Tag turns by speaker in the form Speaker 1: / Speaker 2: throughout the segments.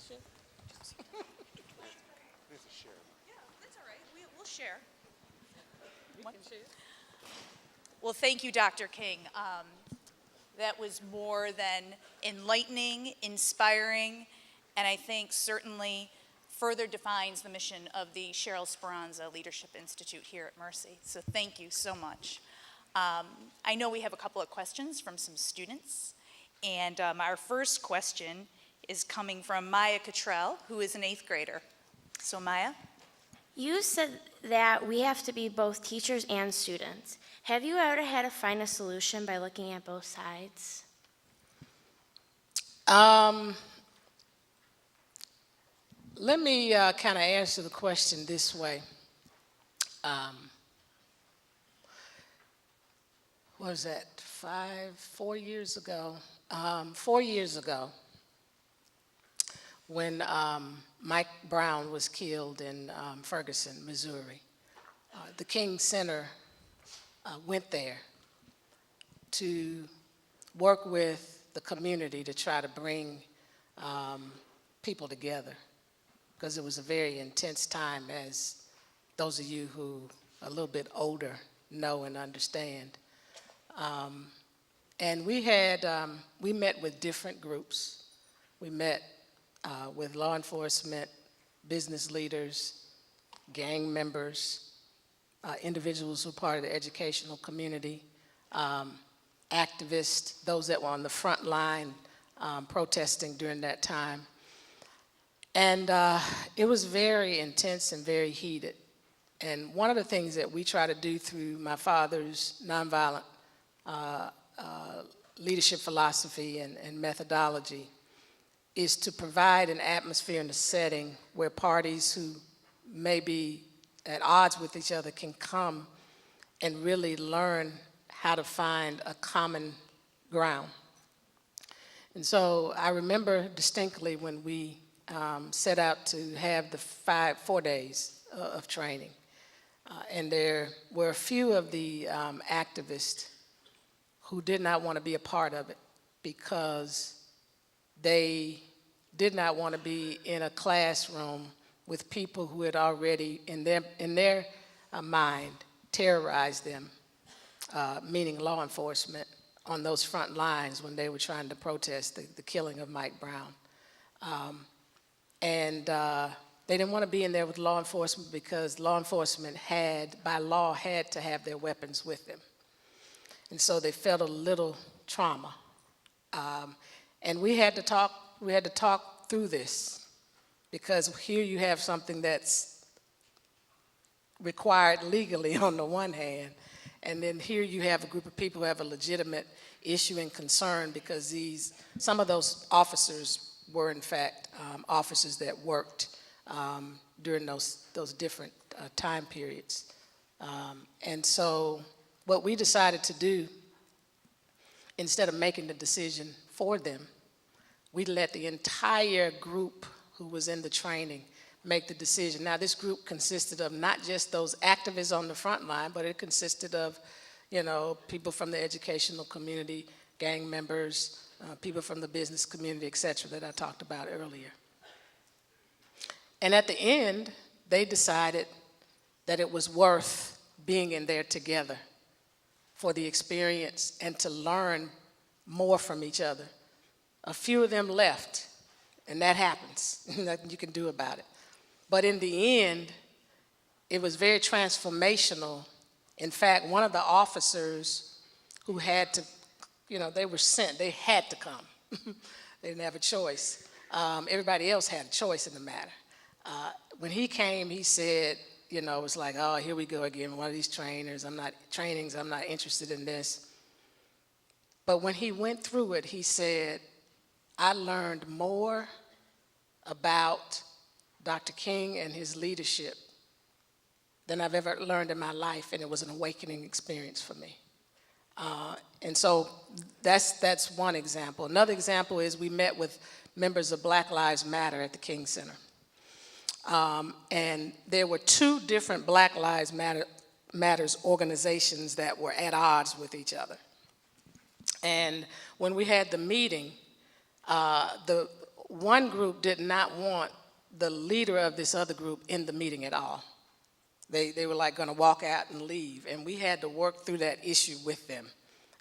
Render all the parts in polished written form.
Speaker 1: Yeah, that's all right. We'll share. Well, thank you, Dr. King. That was more than enlightening, inspiring, and I think certainly further defines the mission of the Cheryl Speranza Leadership Institute here at Mercy. So thank you so much. I know we have a couple of questions from some students, and our first question is coming from Maya Cottrell, who is an 8th grader. So Maya?
Speaker 2: You said that we have to be both teachers and students. Have you ever had to find a solution by looking at both sides?
Speaker 3: Let me kind of answer the question this way. What was that, 4 years ago? 4 years ago, when Mike Brown was killed in Ferguson, Missouri, the King Center went there to work with the community to try to bring people together, because it was a very intense time, as those of you who are a little bit older know and understand. And we met with different groups. We met with law enforcement, business leaders, gang members, individuals who were part of the educational community, activists, those that were on the front line protesting during that time. And it was very intense and very heated. And one of the things that we try to do through my father's nonviolent leadership philosophy and methodology is to provide an atmosphere and a setting where parties who may be at odds with each other can come and really learn how to find a common ground. And so I remember distinctly when we set out to have the 4 days of training. And there were a few of the activists who did not want to be a part of it because they did not want to be in a classroom with people who had already, in their mind, terrorized them, meaning law enforcement, on those front lines when they were trying to protest the killing of Mike Brown. And they didn't want to be in there with law enforcement because law enforcement by law, had to have their weapons with them. And so they felt a little trauma. And we had to talk through this, because here you have something that's required legally on the one hand, and then here you have a group of people who have a legitimate issue and concern because some of those officers were in fact officers that worked during those different time periods. And so what we decided to do, instead of making the decision for them, we let the entire group who was in the training make the decision. Now, this group consisted of not just those activists on the front line, but it consisted of, people from the educational community, gang members, people from the business community, et cetera, that I talked about earlier. And at the end, they decided that it was worth being in there together for the experience and to learn more from each other. A few of them left, and that happens. Nothing you can do about it. But in the end, it was very transformational. In fact, one of the officers who had to, they were sent, they had to come. They didn't have a choice. Everybody else had a choice in the matter. When he came, he said, it was like, oh, here we go again, one of these trainings, I'm not interested in this. But when he went through it, he said, I learned more about Dr. King and his leadership than I've ever learned in my life, and it was an awakening experience for me. And so that's one example. Another example is we met with members of Black Lives Matter at the King Center. And there were 2 different Black Lives Matters organizations that were at odds with each other. And when we had the meeting, the one group did not want the leader of this other group in the meeting at all. They were like going to walk out and leave, and we had to work through that issue with them.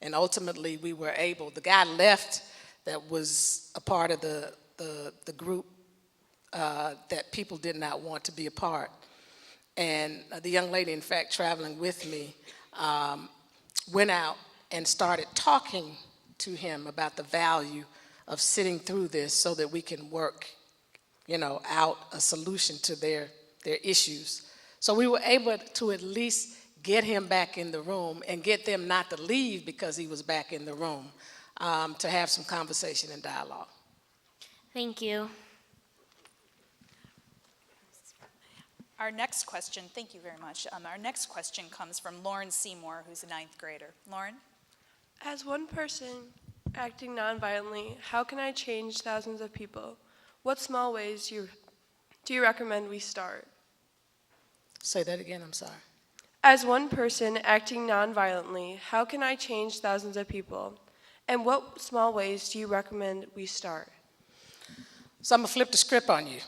Speaker 3: And ultimately, we were able, the guy left that was a part of the group that people did not want to be a part. And the young lady, in fact, traveling with me, went out and started talking to him about the value of sitting through this so that we can work, out a solution to their issues. So we were able to at least get him back in the room and get them not to leave because he was back in the room, to have some conversation and dialogue.
Speaker 2: Thank you.
Speaker 1: Our next question, thank you very much. Our next question comes from Lauren Seymour, who's a 9th grader. Lauren?
Speaker 4: As one person acting nonviolently, how can I change thousands of people? What small ways do you recommend we start?
Speaker 3: Say that again, I'm sorry.
Speaker 4: As one person acting nonviolently, how can I change thousands of people? And what small ways do you recommend we start?
Speaker 3: So I'm going to flip the script on you.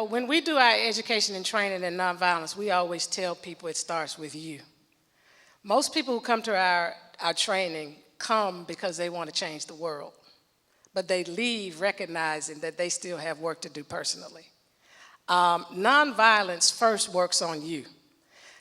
Speaker 3: When we do our education and training in nonviolence, we always tell people it starts with you. Most people who come to our training come because they want to change the world, but they leave recognizing that they still have work to do personally. Nonviolence first works on you.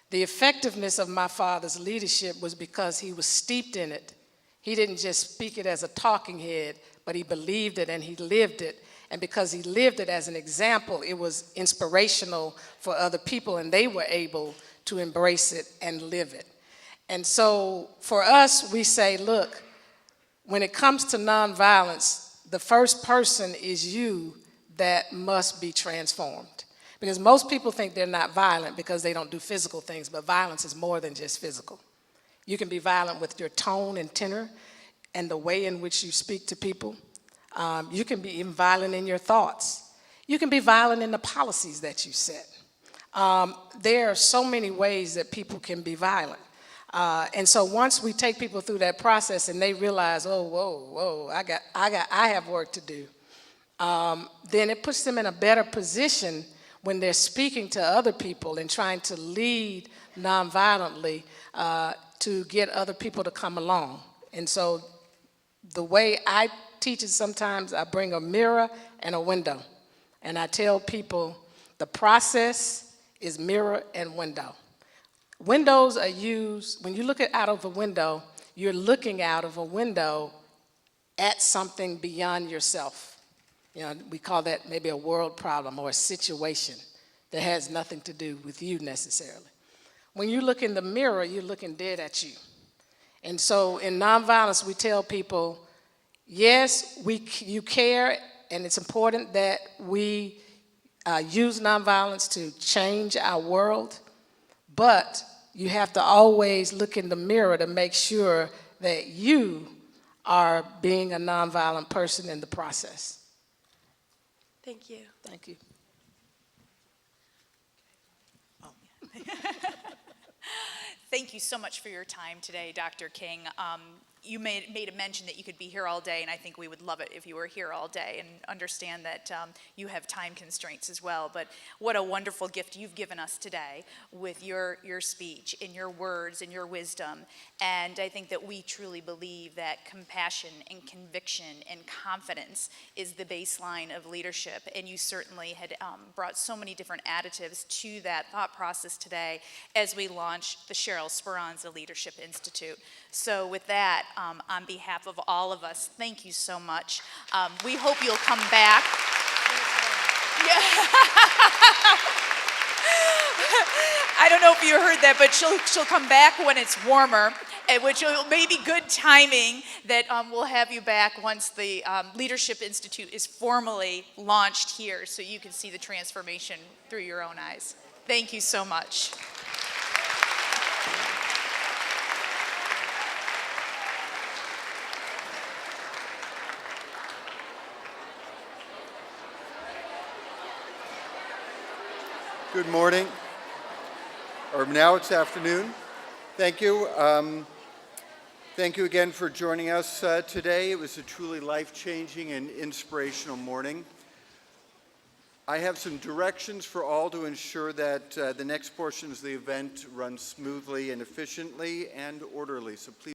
Speaker 3: The effectiveness of my father's leadership was because he was steeped in it. He didn't just speak it as a talking head, but he believed it and he lived it. And because he lived it as an example, it was inspirational for other people, and they were able to embrace it and live it. And so for us, we say, look, when it comes to nonviolence, the first person is you that must be transformed. Because most people think they're not violent because they don't do physical things, but violence is more than just physical. You can be violent with your tone and tenor and the way in which you speak to people. You can be even violent in your thoughts. You can be violent in the policies that you set. There are so many ways that people can be violent. And so once we take people through that process and they realize, oh, whoa, I have work to do, then it puts them in a better position when they're speaking to other people and trying to lead nonviolently to get other people to come along. And so the way I teach it sometimes, I bring a mirror and a window. And I tell people the process is mirror and window. Windows are used, when you look out of a window, you're looking out of a window at something beyond yourself. We call that maybe a world problem or a situation that has nothing to do with you necessarily. When you look in the mirror, you're looking dead at you. And so in nonviolence, we tell people, yes, you care, and it's important that we use nonviolence to change our world, but you have to always look in the mirror to make sure that you are being a nonviolent person in the process.
Speaker 4: Thank you.
Speaker 3: Thank you.
Speaker 1: Thank you so much for your time today, Dr. King. You made a mention that you could be here all day, and I think we would love it if you were here all day, and understand that you have time constraints as well. But what a wonderful gift you've given us today with your speech and your words and your wisdom. And I think that we truly believe that compassion and conviction and confidence is the baseline of leadership. And you certainly had brought so many different additives to that thought process today as we launched the Cheryl Speranza Leadership Institute. So with that, on behalf of all of us, thank you so much. We hope you'll come back. Yeah. I don't know if you heard that, but she'll come back when it's warmer, which may be good timing that we'll have you back once the Leadership Institute is formally launched here, so you can see the transformation through your own eyes. Thank you so much.
Speaker 5: Good morning, or now it's afternoon. Thank you. Thank you again for joining us today. It was a truly life-changing and inspirational morning. I have some directions for all to ensure that the next portions of the event run smoothly and efficiently and orderly. So please